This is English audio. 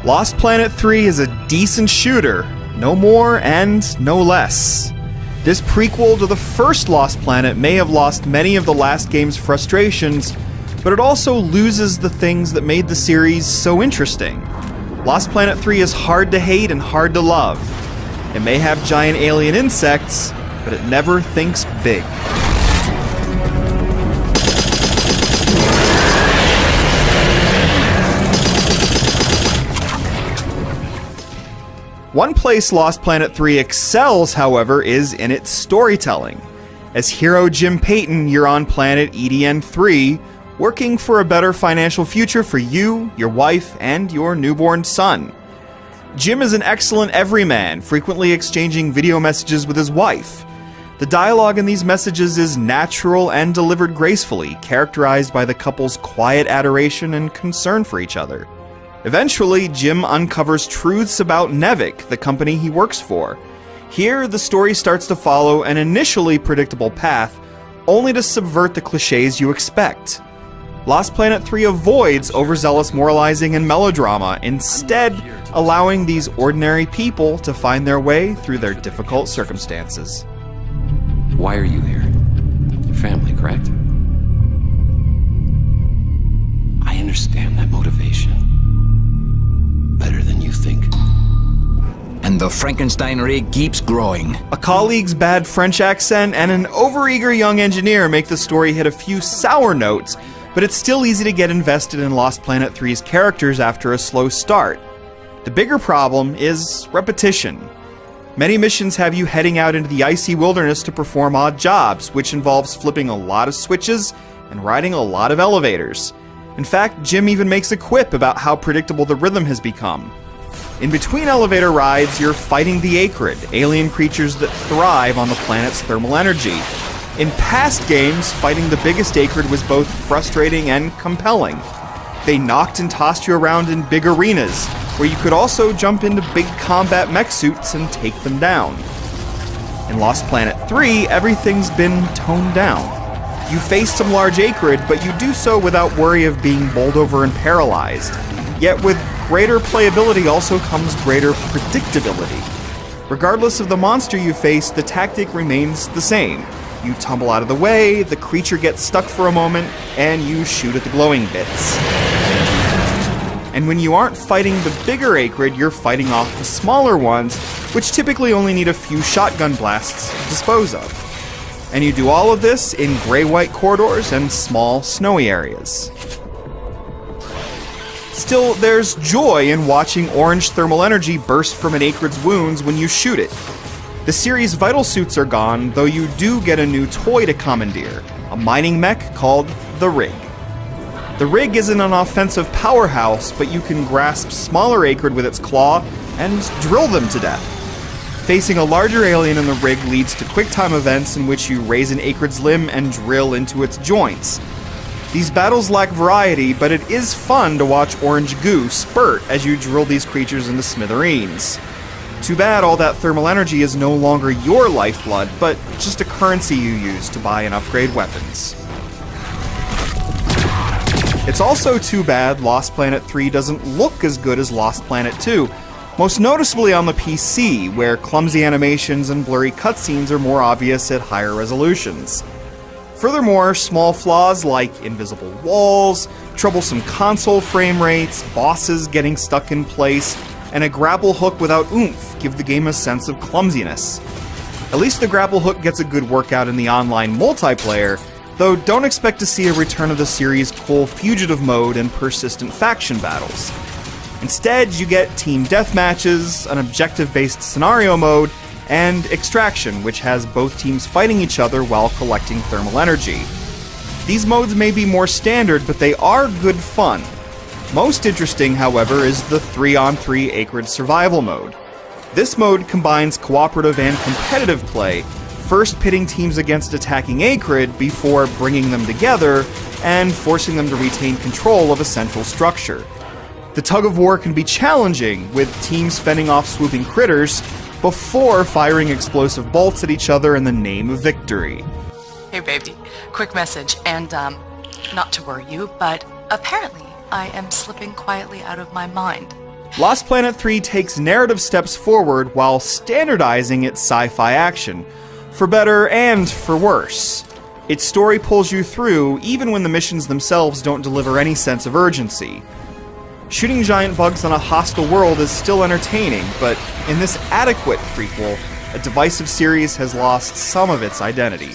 Lost Planet 3 is a decent shooter, no more and no less. This prequel to the first Lost Planet may have lost many of the last game's frustrations, but it also loses the things that made the series so interesting. Lost Planet 3 is hard to hate and hard to love. It may have giant alien insects, but it never thinks big. One place Lost Planet 3 excels, however, is in its storytelling. As hero Jim Payton, you're on planet EDN-3, working for a better financial future for you, your wife, and your newborn son. Jim is an excellent everyman, frequently exchanging video messages with his wife. The dialogue in these messages is natural and delivered gracefully, characterized by the couple's quiet adoration and concern for each other. Eventually, Jim uncovers truths about Nevik, the company he works for. Here, the story starts to follow an initially predictable path, only to subvert the cliches you expect. Lost Planet 3 avoids overzealous moralizing and melodrama, instead allowing these ordinary people to find their way through their difficult circumstances. Why are you here? Your family, correct? I understand that motivation better than you think. And the Frankenstein rig keeps growing. A colleague's bad French accent and an overeager young engineer make the story hit a few sour notes, but it's still easy to get invested in Lost Planet 3's characters after a slow start. The bigger problem is repetition. Many missions have you heading out into the icy wilderness to perform odd jobs, which involves flipping a lot of switches and riding a lot of elevators. In fact, Jim even makes a quip about how predictable the rhythm has become. In between elevator rides, you're fighting the Acrid, alien creatures that thrive on the planet's thermal energy. In past games, fighting the biggest Acrid was both frustrating and compelling. They knocked and tossed you around in big arenas, where you could also jump into big combat mech suits and take them down. In Lost Planet 3, everything's been toned down. You face some large Acrid, but you do so without worry of being bowled over and paralyzed. Yet with greater playability also comes greater predictability. Regardless of the monster you face, the tactic remains the same. You tumble out of the way, the creature gets stuck for a moment, and you shoot at the glowing bits. And when you aren't fighting the bigger Acrid, you're fighting off the smaller ones, which typically only need a few shotgun blasts to dispose of. And you do all of this in gray-white corridors and small, snowy areas. Still, there's joy in watching orange thermal energy burst from an Acrid's wounds when you shoot it. The series' vital suits are gone, though you do get a new toy to commandeer, a mining mech called the Rig. The Rig isn't an offensive powerhouse, but you can grasp smaller Acrid with its claw and drill them to death. Facing a larger alien in the Rig leads to quick-time events in which you raise an Acrid's limb and drill into its joints. These battles lack variety, but it is fun to watch orange goo spurt as you drill these creatures into smithereens. Too bad all that thermal energy is no longer your lifeblood, but just a currency you use to buy and upgrade weapons. It's also too bad Lost Planet 3 doesn't look as good as Lost Planet 2, most noticeably on the PC, where clumsy animations and blurry cutscenes are more obvious at higher resolutions. Furthermore, small flaws like invisible walls, troublesome console frame rates, bosses getting stuck in place, and a grapple hook without oomph give the game a sense of clumsiness. At least the grapple hook gets a good workout in the online multiplayer, though don't expect to see a return of the series' cool fugitive mode and persistent faction battles. Instead, you get team deathmatches, an objective-based scenario mode, and Extraction, which has both teams fighting each other while collecting thermal energy. These modes may be more standard, but they are good fun. Most interesting, however, is the 3-on-3 Acrid survival mode. This mode combines cooperative and competitive play, first pitting teams against attacking Acrid before bringing them together and forcing them to retain control of a central structure. The tug-of-war can be challenging, with teams fending off swooping critters before firing explosive bolts at each other in the name of victory. Hey baby, quick message, and not to worry you, but apparently I am slipping quietly out of my mind. Lost Planet 3 takes narrative steps forward while standardizing its sci-fi action, for better and for worse. Its story pulls you through even when the missions themselves don't deliver any sense of urgency. Shooting giant bugs on a hostile world is still entertaining, but in this adequate prequel, a divisive series has lost some of its identity.